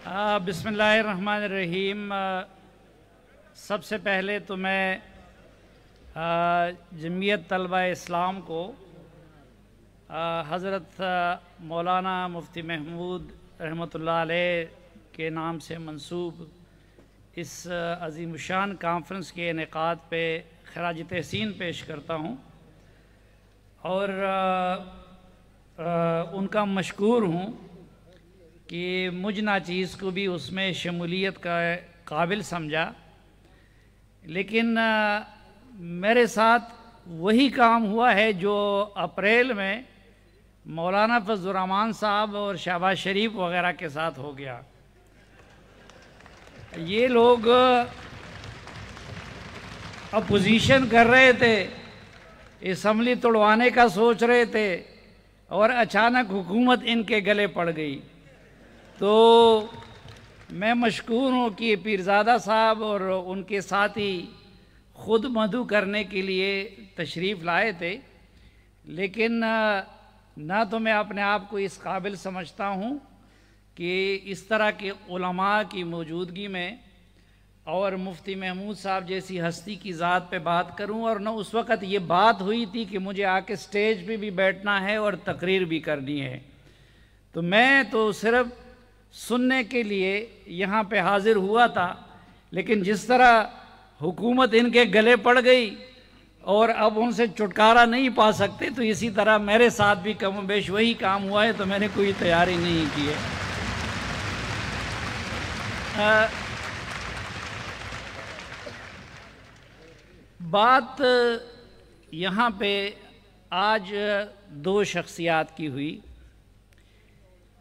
بسم اللہ الرحمن الرحیم۔ سب سے پہلے تو میں جمعیت طلبہ اسلام کو حضرت مولانا مفتی محمود رحمۃ اللہ علیہ کے نام سے منسوب اس عظیم الشان کانفرنس کے انعقاد پہ خراج تحسین پیش کرتا ہوں اور ان کا مشکور ہوں کہ مجھ ناچیز کو بھی اس میں شمولیت کا قابل سمجھا، لیکن میرے ساتھ وہی کام ہوا ہے جو اپریل میں مولانا فضل الرحمان صاحب اور شہباز شریف وغیرہ کے ساتھ ہو گیا۔ یہ لوگ اپوزیشن کر رہے تھے، اسمبلی توڑوانے کا سوچ رہے تھے اور اچانک حکومت ان کے گلے پڑ گئی۔ تو میں مشکور ہوں کہ پیرزادہ صاحب اور ان کے ساتھی خود مدعو کرنے کے لیے تشریف لائے تھے، لیکن نہ تو میں اپنے آپ کو اس قابل سمجھتا ہوں کہ اس طرح کے علماء کی موجودگی میں اور مفتی محمود صاحب جیسی ہستی کی ذات پہ بات کروں، اور نہ اس وقت یہ بات ہوئی تھی کہ مجھے آ کے سٹیج پہ بھی بیٹھنا ہے اور تقریر بھی کرنی ہے۔ تو میں تو صرف سننے کے لیے یہاں پہ حاضر ہوا تھا، لیکن جس طرح حکومت ان کے گلے پڑ گئی اور اب ان سے چھٹکارا نہیں پا سکتے، تو اسی طرح میرے ساتھ بھی کم و بیش وہی کام ہوا ہے، تو میں نے کوئی تیاری نہیں کی ہے۔ بات یہاں پہ آج دو شخصیات کی ہوئی،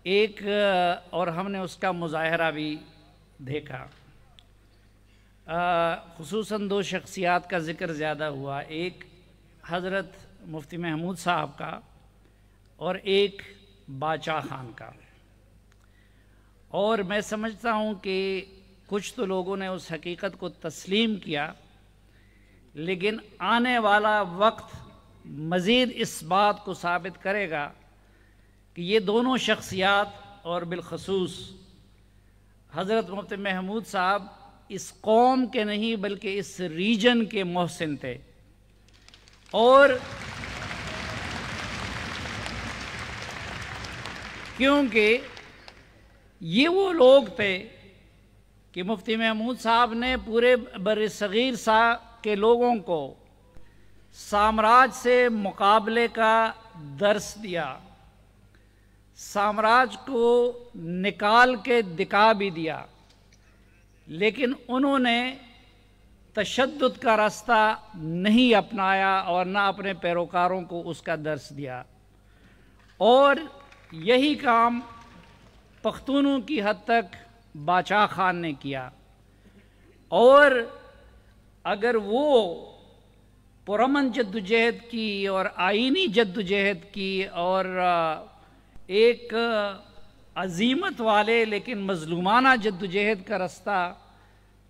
ایک اور ہم نے اس کا مظاہرہ بھی دیکھا، خصوصاً دو شخصیات کا ذکر زیادہ ہوا، ایک حضرت مفتی محمود صاحب کا اور ایک باچا خان کا۔ اور میں سمجھتا ہوں کہ کچھ تو لوگوں نے اس حقیقت کو تسلیم کیا، لیکن آنے والا وقت مزید اس بات کو ثابت کرے گا کہ یہ دونوں شخصیات اور بالخصوص حضرت مفتی محمود صاحب اس قوم کے نہیں بلکہ اس ریجن کے محسن تھے، اور کیونکہ یہ وہ لوگ تھے کہ مفتی محمود صاحب نے پورے بر صغیر کے لوگوں کو سامراج سے مقابلے کا درس دیا، سامراج کو نکال کے دکھا بھی دیا، لیکن انہوں نے تشدد کا راستہ نہیں اپنایا اور نہ اپنے پیروکاروں کو اس کا درس دیا۔ اور یہی کام پختونوں کی حد تک باچا خان نے کیا، اور اگر وہ پرامن جدوجہد کی اور آئینی جدوجہد کی اور ایک عزیمت والے لیکن مظلومانہ جدوجہد کا راستہ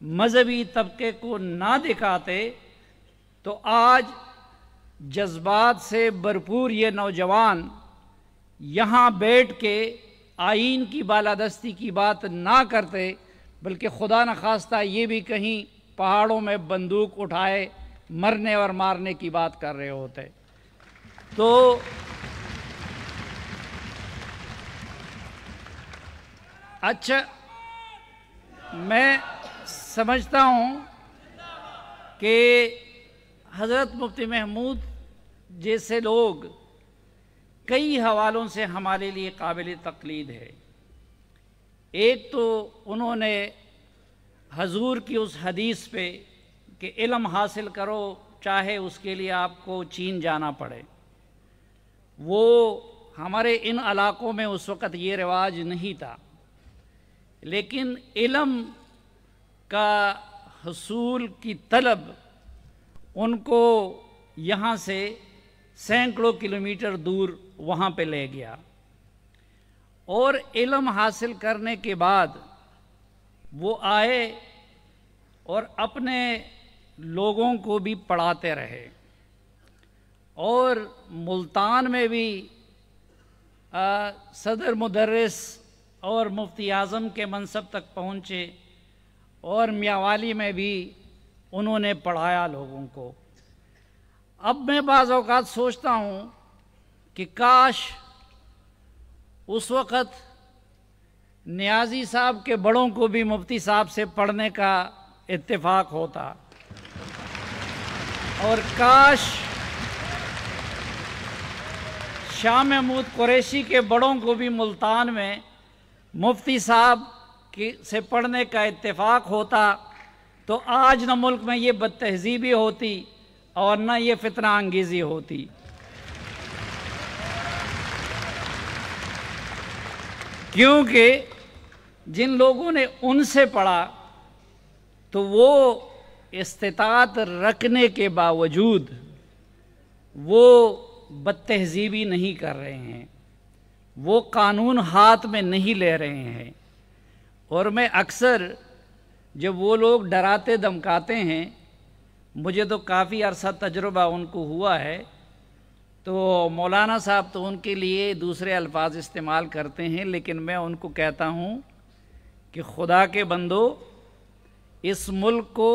مذہبی طبقے کو نہ دکھاتے، تو آج جذبات سے بھرپور یہ نوجوان یہاں بیٹھ کے آئین کی بالادستی کی بات نہ کرتے، بلکہ خدا نخواستہ یہ بھی کہیں پہاڑوں میں بندوق اٹھائے مرنے اور مارنے کی بات کر رہے ہوتے۔ تو اچھا، میں سمجھتا ہوں کہ حضرت مفتی محمود جیسے لوگ کئی حوالوں سے ہمارے لیے قابل تقلید ہے۔ ایک تو انہوں نے حضور کی اس حدیث پہ کہ علم حاصل کرو چاہے اس کے لیے آپ کو چین جانا پڑے، وہ ہمارے ان علاقوں میں اس وقت یہ رواج نہیں تھا، لیکن علم کا حصول کی طلب ان کو یہاں سے سینکڑوں کلومیٹر دور وہاں پہ لے گیا، اور علم حاصل کرنے کے بعد وہ آئے اور اپنے لوگوں کو بھی پڑھاتے رہے، اور ملتان میں بھی صدر مدرس اور مفتی اعظم کے منصب تک پہنچے اور میاوالی میں بھی انہوں نے پڑھایا لوگوں کو۔ اب میں بعض اوقات سوچتا ہوں کہ کاش اس وقت نیازی صاحب کے بڑوں کو بھی مفتی صاحب سے پڑھنے کا اتفاق ہوتا، اور کاش شاہ محمود قریشی کے بڑوں کو بھی ملتان میں مفتی صاحب سے پڑھنے کا اتفاق ہوتا، تو آج نہ ملک میں یہ بد تہذیبی ہوتی اور نہ یہ فتنہ انگیزی ہوتی۔ کیونکہ جن لوگوں نے ان سے پڑھا تو وہ استطاعت رکھنے کے باوجود وہ بد تہذیبی نہیں کر رہے ہیں، وہ قانون ہاتھ میں نہیں لے رہے ہیں۔ اور میں اکثر جب وہ لوگ ڈراتے دھمکاتے ہیں، مجھے تو کافی عرصہ تجربہ ان کو ہوا ہے، تو مولانا صاحب تو ان کے لیے دوسرے الفاظ استعمال کرتے ہیں، لیکن میں ان کو کہتا ہوں کہ خدا کے بندو، اس ملک کو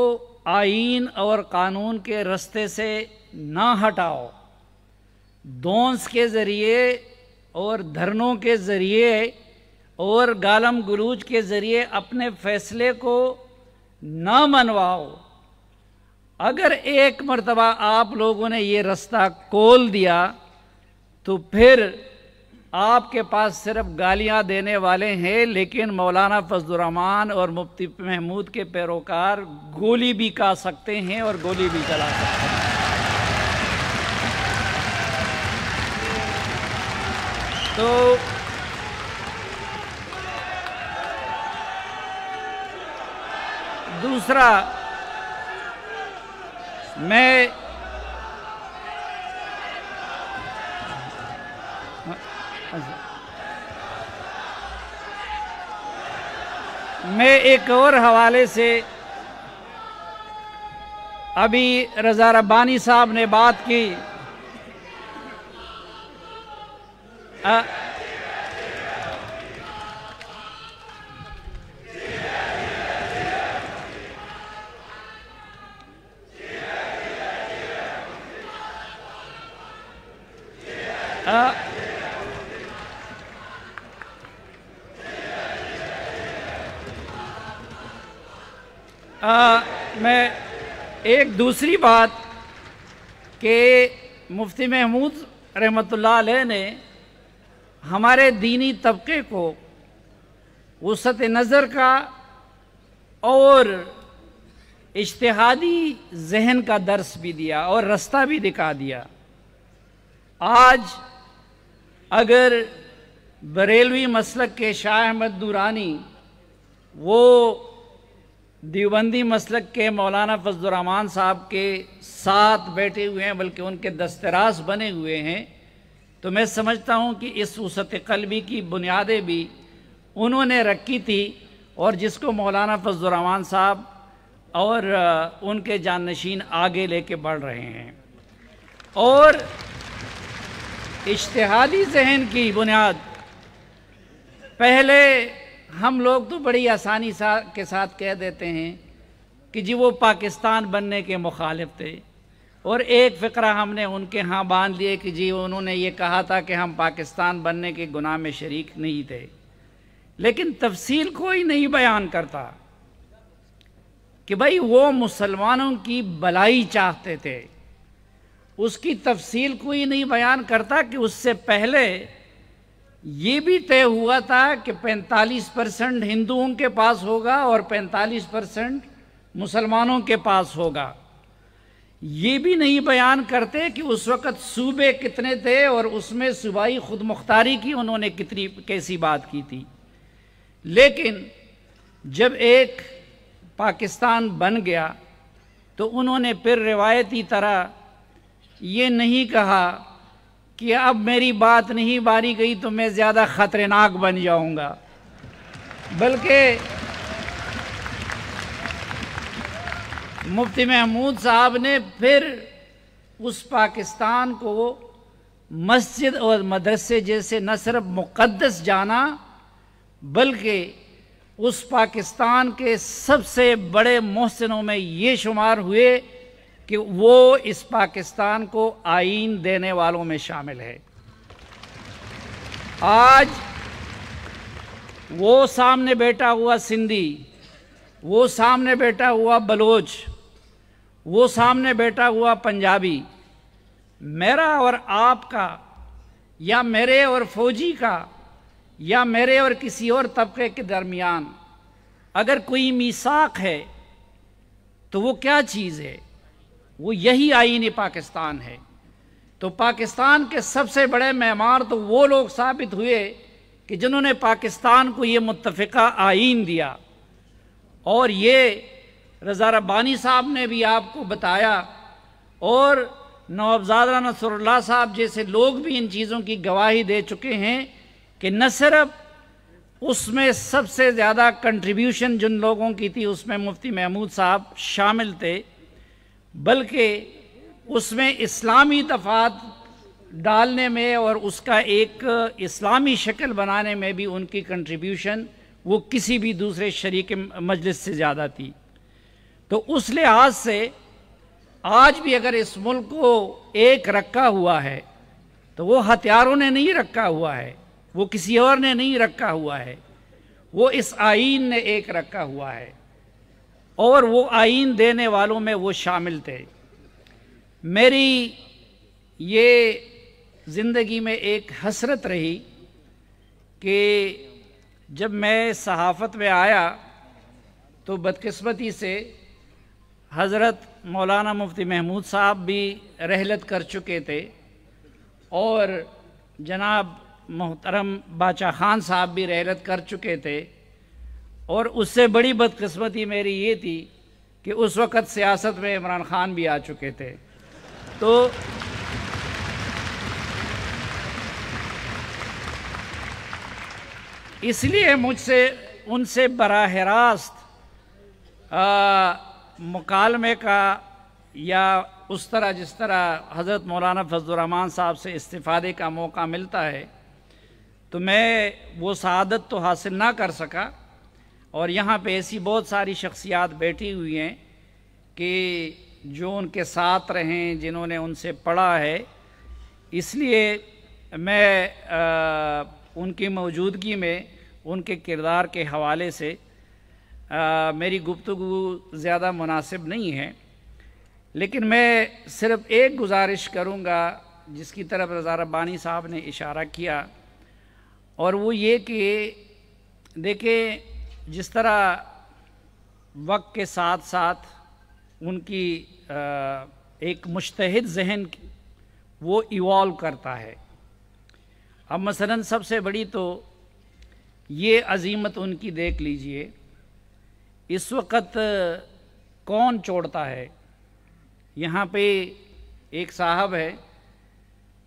آئین اور قانون کے رستے سے نہ ہٹاؤ، دونس کے ذریعے اور دھرنوں کے ذریعے اور گالم گلوچ کے ذریعے اپنے فیصلے کو نہ منواؤ۔ اگر ایک مرتبہ آپ لوگوں نے یہ رستہ کھول دیا تو پھر آپ کے پاس صرف گالیاں دینے والے ہیں، لیکن مولانا فضل الرحمان اور مفتی محمود کے پیروکار گولی بھی کھا سکتے ہیں اور گولی بھی چلا سکتے ہیں۔ تو دوسرا، میں ایک اور حوالے سے، ابھی رضا ربانی صاحب نے بات کی، میں ایک دوسری بات کہ مفتی محمود رحمۃ اللہ علیہ نے ہمارے دینی طبقے کو وسعت نظر کا اور اجتہادی ذہن کا درس بھی دیا اور رستہ بھی دکھا دیا۔ آج اگر بریلوی مسلک کے شاہ احمد نورانی وہ دیوبندی مسلک کے مولانا فضل الرحمان صاحب کے ساتھ بیٹھے ہوئے ہیں، بلکہ ان کے دستراز بنے ہوئے ہیں، تو میں سمجھتا ہوں کہ اس وسعت قلبی کی بنیادیں بھی انہوں نے رکھی تھی، اور جس کو مولانا فضل الرحمان صاحب اور ان کے جانشین آگے لے کے بڑھ رہے ہیں۔ اور اجتہادی ذہن کی بنیاد، پہلے ہم لوگ تو بڑی آسانی کے ساتھ کہہ دیتے ہیں کہ جی وہ پاکستان بننے کے مخالف تھے، اور ایک فقرہ ہم نے ان کے ہاں باندھ لیے کہ جی انہوں نے یہ کہا تھا کہ ہم پاکستان بننے کے گناہ میں شریک نہیں تھے، لیکن تفصیل کوئی نہیں بیان کرتا کہ بھائی وہ مسلمانوں کی بلائی چاہتے تھے، اس کی تفصیل کوئی نہیں بیان کرتا کہ اس سے پہلے یہ بھی طے ہوا تھا کہ 45% ہندوؤں کے پاس ہوگا اور 45% مسلمانوں کے پاس ہوگا۔ یہ بھی نہیں بیان کرتے کہ اس وقت صوبے کتنے تھے اور اس میں صوبائی خود مختاری کی انہوں نے کیسی بات کی تھی۔ لیکن جب ایک پاکستان بن گیا تو انہوں نے پھر روایتی طرح یہ نہیں کہا کہ اب میری بات نہیں مانی گئی تو میں زیادہ خطرناک بن جاؤں گا، بلکہ مفتی محمود صاحب نے پھر اس پاکستان کو مسجد اور مدرسے جیسے نہ صرف مقدس جانا بلکہ اس پاکستان کے سب سے بڑے محسنوں میں یہ شمار ہوئے کہ وہ اس پاکستان کو آئین دینے والوں میں شامل ہے۔ آج وہ سامنے بیٹھا ہوا سندھی، وہ سامنے بیٹھا ہوا بلوچ، وہ سامنے بیٹھا ہوا پنجابی، میرا اور آپ کا یا میرے اور فوجی کا یا میرے اور کسی اور طبقے کے درمیان اگر کوئی میثاق ہے تو وہ کیا چیز ہے؟ وہ یہی آئین پاکستان ہے۔ تو پاکستان کے سب سے بڑے معمار تو وہ لوگ ثابت ہوئے کہ جنہوں نے پاکستان کو یہ متفقہ آئین دیا، اور یہ رضا ربانی صاحب نے بھی آپ کو بتایا، اور نوابزادہ نصر اللہ صاحب جیسے لوگ بھی ان چیزوں کی گواہی دے چکے ہیں کہ نہ صرف اس میں سب سے زیادہ کنٹریبیوشن جن لوگوں کی تھی اس میں مفتی محمود صاحب شامل تھے، بلکہ اس میں اسلامی دفعات ڈالنے میں اور اس کا ایک اسلامی شکل بنانے میں بھی ان کی کنٹریبیوشن وہ کسی بھی دوسرے شریک مجلس سے زیادہ تھی۔ تو اس لحاظ سے آج بھی اگر اس ملک کو ایک رکھا ہوا ہے تو وہ ہتھیاروں نے نہیں رکھا ہوا ہے، وہ کسی اور نے نہیں رکھا ہوا ہے، وہ اس آئین نے ایک رکھا ہوا ہے، اور وہ آئین دینے والوں میں وہ شامل تھے۔ میری یہ زندگی میں ایک حسرت رہی کہ جب میں صحافت میں آیا تو بدقسمتی سے حضرت مولانا مفتی محمود صاحب بھی رحلت کر چکے تھے، اور جناب محترم باچا خان صاحب بھی رحلت کر چکے تھے، اور اس سے بڑی بدقسمتی میری یہ تھی کہ اس وقت سیاست میں عمران خان بھی آ چکے تھے۔ تو اس لیے مجھ سے ان سے براہ راست مکالمے کا یا اس طرح جس طرح حضرت مولانا فضل الرحمان صاحب سے استفادے کا موقع ملتا ہے تو میں وہ سعادت تو حاصل نہ کر سکا، اور یہاں پہ ایسی بہت ساری شخصیات بیٹھی ہوئی ہیں کہ جو ان کے ساتھ رہیں، جنہوں نے ان سے پڑھا ہے، اس لیے میں ان کی موجودگی میں ان کے کردار کے حوالے سے میری گفتگو زیادہ مناسب نہیں ہے، لیکن میں صرف ایک گزارش کروں گا جس کی طرف رضا ربانی صاحب نے اشارہ کیا، اور وہ یہ کہ دیکھیں جس طرح وقت کے ساتھ ساتھ ان کی ایک مجتہد ذہن وہ ایوالو کرتا ہے۔ اب مثلا سب سے بڑی تو یہ عظیمت ان کی دیکھ لیجئے، اس وقت کون چھوڑتا ہے؟ یہاں پہ ایک صاحب ہے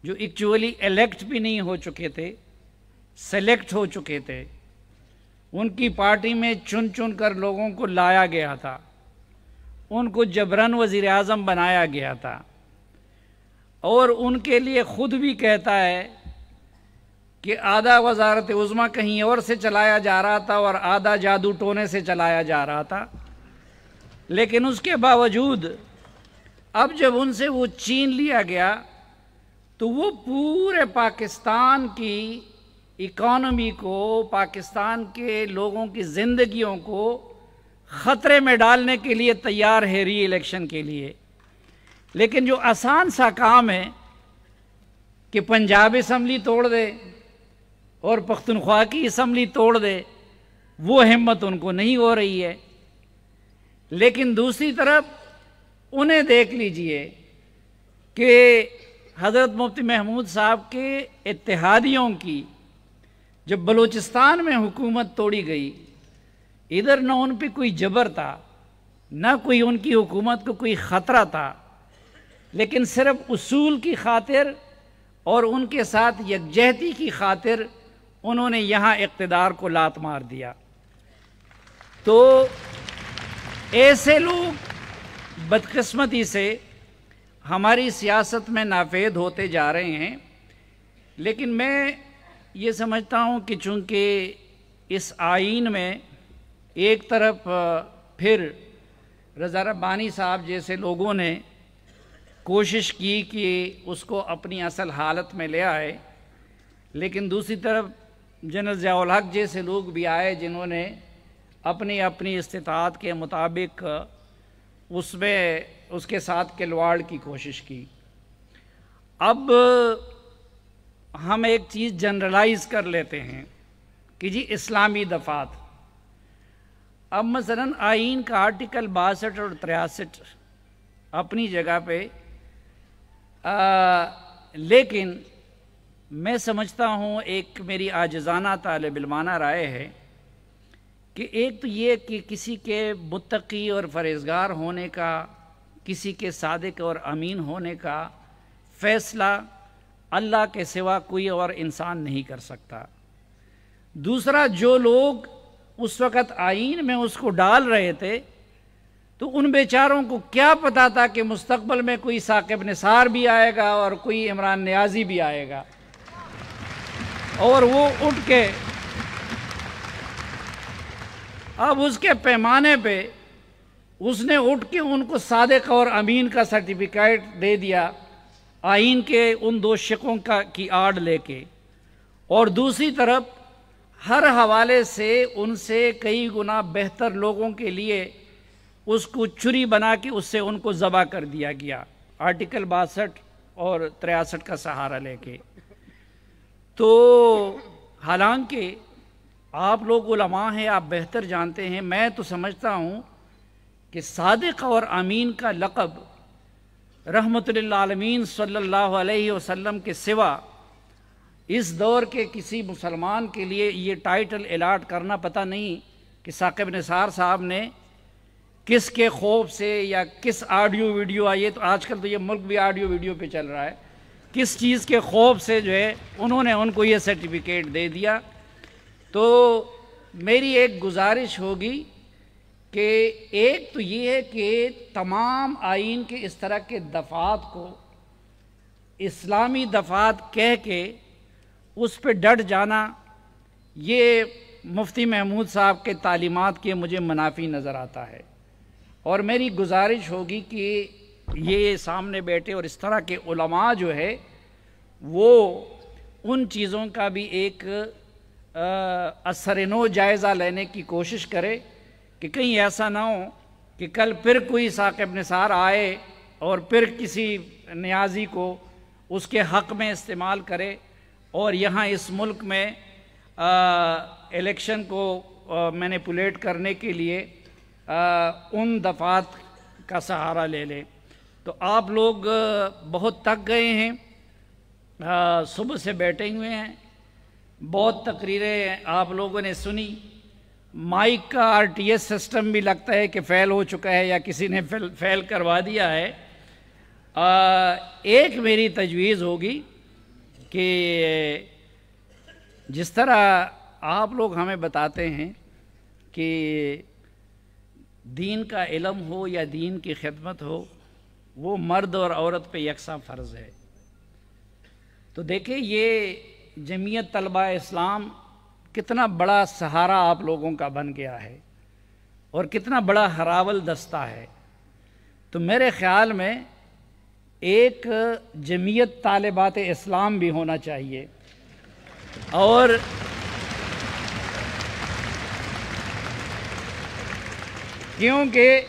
جو ایکچولی الیکٹ بھی نہیں ہو چکے تھے، سلیکٹ ہو چکے تھے، ان کی پارٹی میں چن چن کر لوگوں کو لایا گیا تھا، ان کو جبراً وزیر اعظم بنایا گیا تھا، اور ان کے لیے خود بھی کہتا ہے کہ آدھا وزارت عظمیٰ کہیں اور سے چلایا جا رہا تھا اور آدھا جادو ٹونے سے چلایا جا رہا تھا، لیکن اس کے باوجود اب جب ان سے وہ چھین لیا گیا تو وہ پورے پاکستان کی اکانومی کو، پاکستان کے لوگوں کی زندگیوں کو خطرے میں ڈالنے کے لیے تیار ہے ری الیکشن کے لیے۔ لیکن جو آسان سا کام ہے کہ پنجاب اسمبلی توڑ دے اور پختونخوا کی اسمبلی توڑ دے، وہ ہمت ان کو نہیں ہو رہی ہے۔ لیکن دوسری طرف انہیں دیکھ لیجئے کہ حضرت مفتی محمود صاحب کے اتحادیوں کی جب بلوچستان میں حکومت توڑی گئی، ادھر نہ ان پہ کوئی جبر تھا، نہ کوئی ان کی حکومت کو کوئی خطرہ تھا، لیکن صرف اصول کی خاطر اور ان کے ساتھ یکجہتی کی خاطر انہوں نے یہاں اقتدار کو لات مار دیا۔ تو ایسے لوگ بدقسمتی سے ہماری سیاست میں نافید ہوتے جا رہے ہیں، لیکن میں یہ سمجھتا ہوں کہ چونکہ اس آئین میں ایک طرف پھر رضا ربانی صاحب جیسے لوگوں نے کوشش کی کہ اس کو اپنی اصل حالت میں لے آئے، لیکن دوسری طرف جنرل ضیاء الحق جیسے لوگ بھی آئے جنہوں نے اپنی اپنی استطاعت کے مطابق اس کے ساتھ کھلواڑ کی کوشش کی۔ اب ہم ایک چیز جنرلائز کر لیتے ہیں کہ جی اسلامی دفعات، اب مثلا آئین کا آرٹیکل 62 اور 63 اپنی جگہ پہ، لیکن میں سمجھتا ہوں ایک میری عاجزانہ طالب علمانہ رائے ہے کہ ایک تو یہ کہ کسی کے متقی اور پرہیزگار ہونے کا، کسی کے صادق اور امین ہونے کا فیصلہ اللہ کے سوا کوئی اور انسان نہیں کر سکتا۔ دوسرا، جو لوگ اس وقت آئین میں اس کو ڈال رہے تھے تو ان بیچاروں کو کیا پتا تھا کہ مستقبل میں کوئی ثاقب نثار بھی آئے گا اور کوئی عمران نیازی بھی آئے گا، اور وہ اٹھ کے اب اس کے پیمانے پہ اس نے اٹھ کے ان کو صادق اور امین کا سرٹیفکیٹ دے دیا آئین کے ان دو شقوں کی آڑ لے کے، اور دوسری طرف ہر حوالے سے ان سے کئی گنا بہتر لوگوں کے لیے اس کو چھری بنا کے اس سے ان کو ذبح کر دیا گیا، آرٹیکل 62 اور 63 کا سہارا لے کے۔ تو حالانکہ آپ لوگ علماء ہیں، آپ بہتر جانتے ہیں، میں تو سمجھتا ہوں کہ صادق اور امین کا لقب رحمت للعالمین صلی اللہ علیہ وسلم کے سوا اس دور کے کسی مسلمان کے لیے یہ ٹائٹل الاٹ کرنا پتہ نہیں کہ ثاقب نثار صاحب نے کس کے خوف سے یا کس آڈیو ویڈیو آئیے، تو آج کل تو یہ ملک بھی آڈیو ویڈیو پہ چل رہا ہے، کس چیز کے خوف سے جو ہے انہوں نے ان کو یہ سرٹیفکیٹ دے دیا۔ تو میری ایک گزارش ہوگی کہ ایک تو یہ ہے کہ تمام آئین کے اس طرح کے دفعات کو اسلامی دفعات کہہ کے اس پہ ڈٹ جانا، یہ مفتی محمود صاحب کے تعلیمات کے مجھے منافی نظر آتا ہے، اور میری گزارش ہوگی کہ یہ سامنے بیٹھے اور اس طرح کے علماء جو ہے وہ ان چیزوں کا بھی ایک اثر نو جائزہ لینے کی کوشش کرے کہ کہیں ایسا نہ ہو کہ کل پھر کوئی ثاقب نثار آئے اور پھر کسی نیازی کو اس کے حق میں استعمال کرے، اور یہاں اس ملک میں الیکشن کو مینیپولیٹ کرنے کے لیے ان دفعات کا سہارا لے لے۔ تو آپ لوگ بہت تک گئے ہیں، صبح سے بیٹھے ہوئے ہیں، بہت تقریریں آپ لوگوں نے سنی، مائک کا RTS سسٹم بھی لگتا ہے کہ فیل ہو چکا ہے یا کسی نے فیل کروا دیا ہے۔ ایک میری تجویز ہوگی کہ جس طرح آپ لوگ ہمیں بتاتے ہیں کہ دین کا علم ہو یا دین کی خدمت ہو وہ مرد اور عورت پہ یکساں فرض ہے، تو دیکھیں یہ جمعیت طلبہ اسلام کتنا بڑا سہارا آپ لوگوں کا بن گیا ہے اور کتنا بڑا ہراول دستہ ہے۔ تو میرے خیال میں ایک جمعیت طالبات اسلام بھی ہونا چاہیے، اور کیونکہ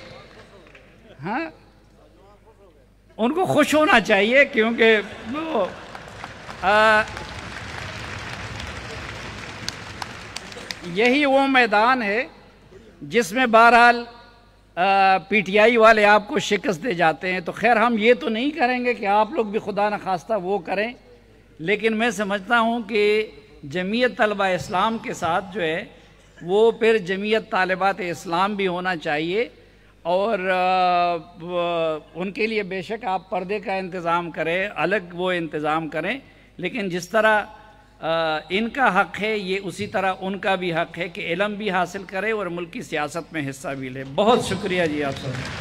ان کو خوش ہونا چاہیے، کیونکہ وہ یہی وہ میدان ہے جس میں بہرحال PTI والے آپ کو شکست دے جاتے ہیں۔ تو خیر ہم یہ تو نہیں کریں گے کہ آپ لوگ بھی خدا نخواستہ وہ کریں، لیکن میں سمجھتا ہوں کہ جمعیت طلبہ اسلام کے ساتھ جو ہے وہ پھر جمعیت طالبات اسلام بھی ہونا چاہیے، اور ان کے لیے بے شک آپ پردے کا انتظام کریں، الگ وہ انتظام کریں، لیکن جس طرح ان کا حق ہے یہ اسی طرح ان کا بھی حق ہے کہ علم بھی حاصل کرے اور ملکی سیاست میں حصہ بھی لے۔ بہت شکریہ جی آپ سب۔